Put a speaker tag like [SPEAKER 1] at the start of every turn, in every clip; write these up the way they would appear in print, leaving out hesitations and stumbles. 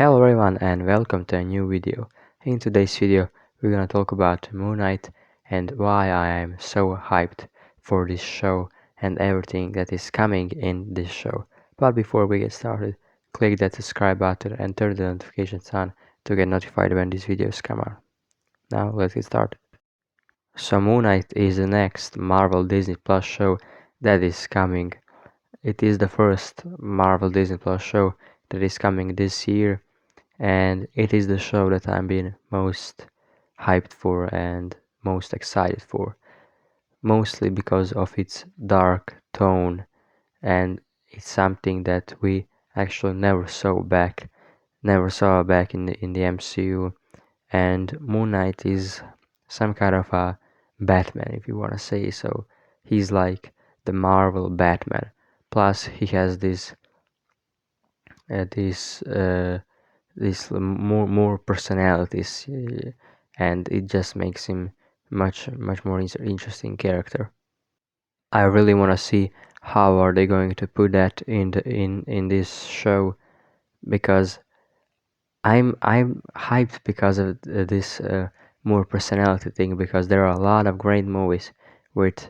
[SPEAKER 1] Hello everyone and welcome to a new video. In today's video we're gonna talk about Moon Knight and why I am so hyped for this show and everything that is coming in this show. But before we get started, click that subscribe button and turn the notifications on to get notified when these videos come out. Now let's get started. So Moon Knight is the next Marvel Disney Plus show that is coming. It is the first Marvel Disney Plus show that is coming this year, and it is the show that I'm being most hyped for and most excited for, mostly because of its dark tone, and it's something that we actually never saw back in the MCU. And Moon Knight is some kind of a Batman, if you want to say so. He's like the Marvel Batman. Plus, he has uh, this uh, this more personalities, and it just makes him much more interesting character. I really want to see how are they going to put that in this show, because I'm hyped because of this more personality thing, because there are a lot of great movies with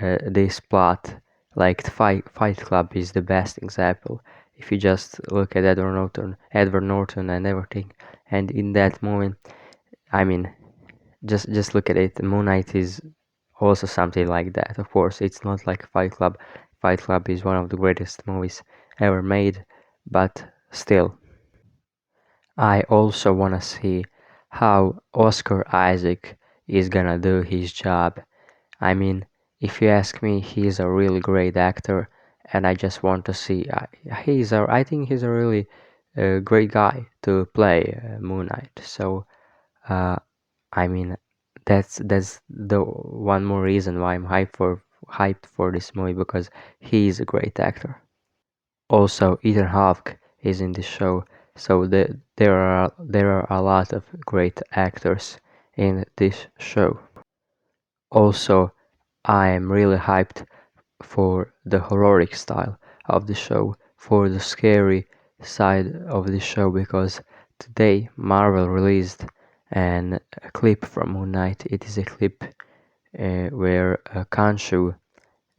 [SPEAKER 1] this plot. Like the Fight Club is the best example. If you just look at Edward Norton and everything, and in that moment, I mean, just look at it. Moon Knight is also something like that. Of course, it's not like Fight Club. Fight Club is one of the greatest movies ever made, but still, I also wanna see how Oscar Isaac is gonna do his job. I mean, if you ask me, he's a really great actor, and I just want to see. I think he's a really great guy to play Moon Knight. So, uh, I mean, that's the one more reason why I'm hyped for this movie, because he is a great actor. Also, Ethan Hawke is in this show, so there are a lot of great actors in this show. Also, I am really hyped for the horrific style of the show, for the scary side of the show, because today Marvel released a clip from Moon Knight. It is a clip where Khonshu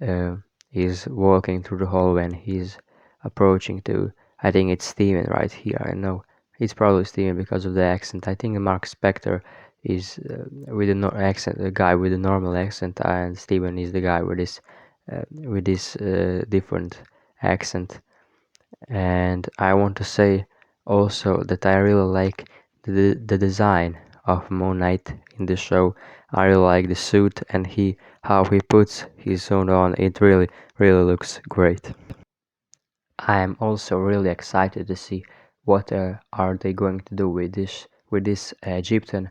[SPEAKER 1] uh, is walking through the hallway and he's approaching to, I think it's Steven right here. I know it's probably Steven because of the accent. I think Mark Spector is with the accent, the guy with the normal accent, and Steven is the guy with this different accent. And I want to say also that I really like the design of Moon Knight in the show. I really like the suit and how he puts his suit on. It really looks great. I am also really excited to see what are they going to do with this Egyptian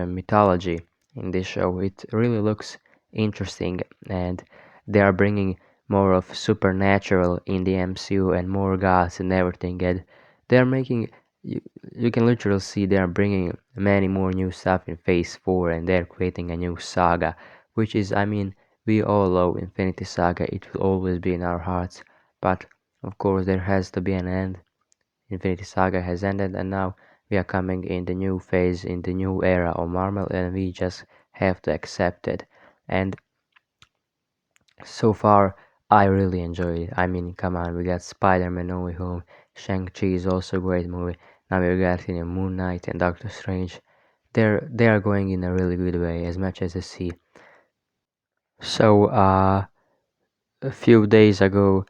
[SPEAKER 1] mythology in this show. It really looks interesting, and they are bringing more of supernatural in the MCU and more gods and everything. And they are making you, you can literally see they are bringing many more new stuff in Phase 4, and they're creating a new saga, which is, I mean, we all love Infinity Saga. It will always be in our hearts. But of course, there has to be an end. Infinity Saga has ended, and now we are coming in the new phase, in the new era of Marvel, and we just have to accept it. And so far, I really enjoy it. I mean, come on, we got Spider-Man No Way Home, Shang-Chi is also a great movie. Now we got Moon Knight and Doctor Strange. They are going in a really good way, as much as I see. So, a few days ago,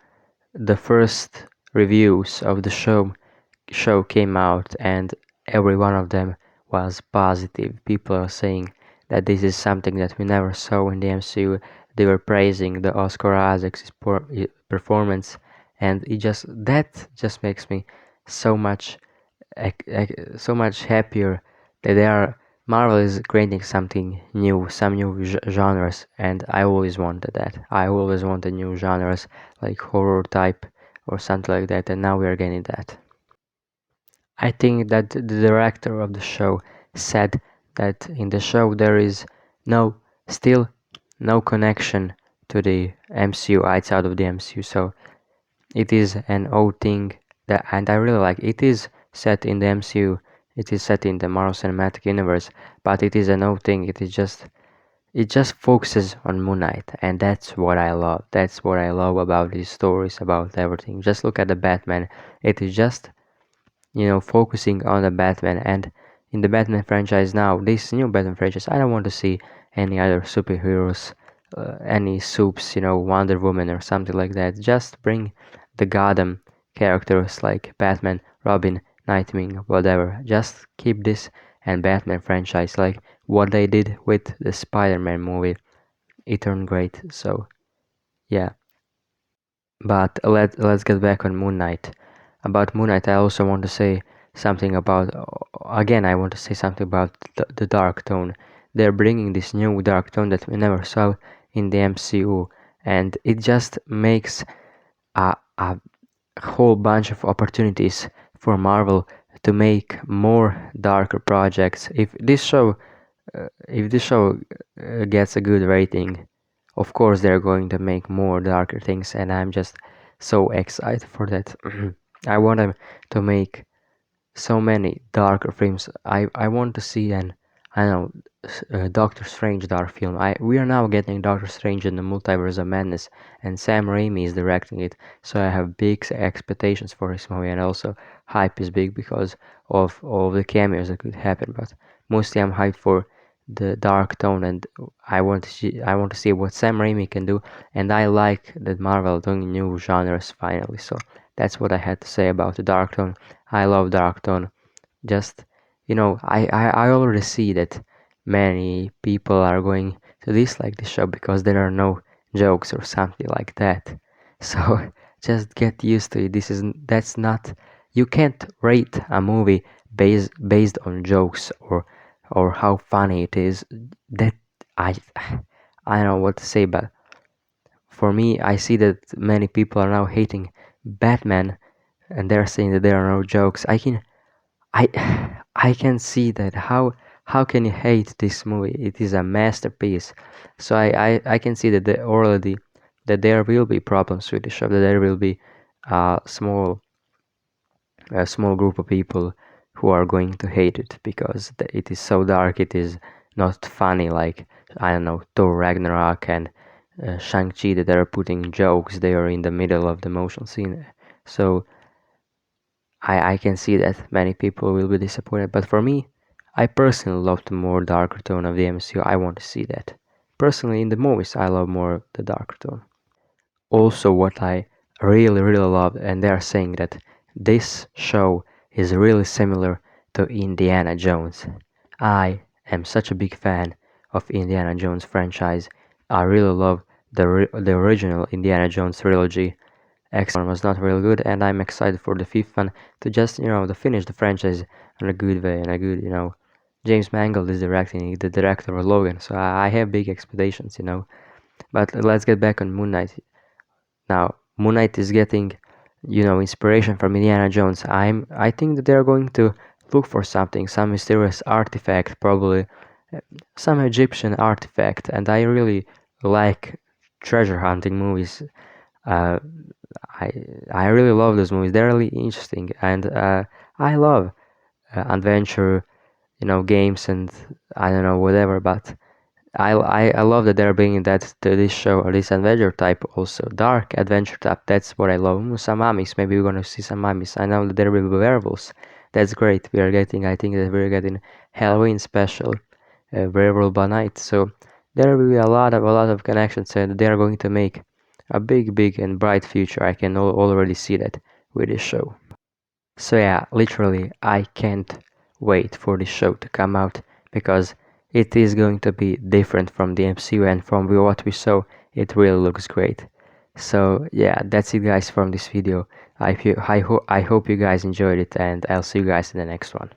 [SPEAKER 1] the first reviews of the show came out, and every one of them was positive. People are saying that this is something that we never saw in the MCU. They were praising the Oscar Isaac's performance, and that just makes me so much so much happier that they are Marvel is creating something new, some new genres, and I always wanted that. I always wanted new genres like horror type or something like that, and now we are getting that. I think that the director of the show said that in the show there is no still no connection to the MCU outside of the MCU, so it is an old thing that, and I really like it. It is set in the MCU. It is set in the Marvel Cinematic Universe, but it is a no thing. It just focuses on Moon Knight, and that's what I love. That's what I love about these stories, about everything. Just look at the Batman. It is just focusing on the Batman, and in the Batman franchise now, this new Batman franchise, I don't want to see any other superheroes, any soups, Wonder Woman or something like that. Just bring the Gotham characters like Batman, Robin, Nightwing, whatever. Just keep this and Batman franchise like what they did with the Spider-Man movie. It turned great. So yeah. But let's get back on Moon Knight. About Moon Knight, I also want to say something about. Again, I want to say something about the dark tone. They're bringing this new dark tone that we never saw in the MCU, and it just makes a whole bunch of opportunities for Marvel to make more darker projects. If this show gets a good rating, of course they're going to make more darker things, and I'm just so excited for that. I want them to make so many darker films. I want to see an I know Doctor Strange dark film. We are now getting Doctor Strange in the Multiverse of Madness, and Sam Raimi is directing it. So I have big expectations for this movie, and also hype is big because of all the cameos that could happen. But mostly I'm hyped for the dark tone, and I want to see what Sam Raimi can do. And I like that Marvel doing new genres finally. So that's what I had to say about the dark tone. I love dark tone. Just I already see that many people are going to dislike the show because there are no jokes or something like that. So just get used to it. That's not You can't rate a movie based on jokes or how funny it is. That I I don't know what to say, but for me, I see that many people are now hating Batman, and they're saying that there are no jokes. I I can see that. How can you hate this movie? It is a masterpiece. So I can see that there will be problems with the show. That there will be a small group of people who are going to hate it because it is so dark. It is not funny like, I don't know, Thor Ragnarok and Shang-Chi, that are putting jokes there in the middle of the motion scene. So I can see that many people will be disappointed, but for me, I personally love the more darker tone of the MCU. I want to see that. Personally, in the movies, I love more the darker tone. Also, what I really, really love, and they are saying that this show is really similar to Indiana Jones. I am such a big fan of Indiana Jones franchise. I really love the original Indiana Jones trilogy. X1 was not real good, and I'm excited for the fifth one to just to finish the franchise in a good way, and a good James Mangold is directing it, the director of Logan, so I have big expectations. But let's get back on Moon Knight. Now Moon Knight is getting inspiration from Indiana Jones. I think that they're going to look for something, some mysterious artifact, probably some Egyptian artifact, and I really like treasure hunting movies. uh, I I really love those movies. They're really interesting, and I love adventure, games, and I don't know whatever. But I love that they're bringing that to this show, or this adventure type, also dark adventure type. That's what I love. Some mummies. Maybe we're gonna see some mummies. I know that there will be werewolves. That's great. I think that we're getting Halloween special, werewolf by night. So there will be a lot of connections, and they are going to make a big, big and bright future. I can already see that with this show. So yeah, literally, I can't wait for this show to come out because it is going to be different from the MCU, and from what we saw, it really looks great. So yeah, that's it guys from this video. I hope you guys enjoyed it, and I'll see you guys in the next one.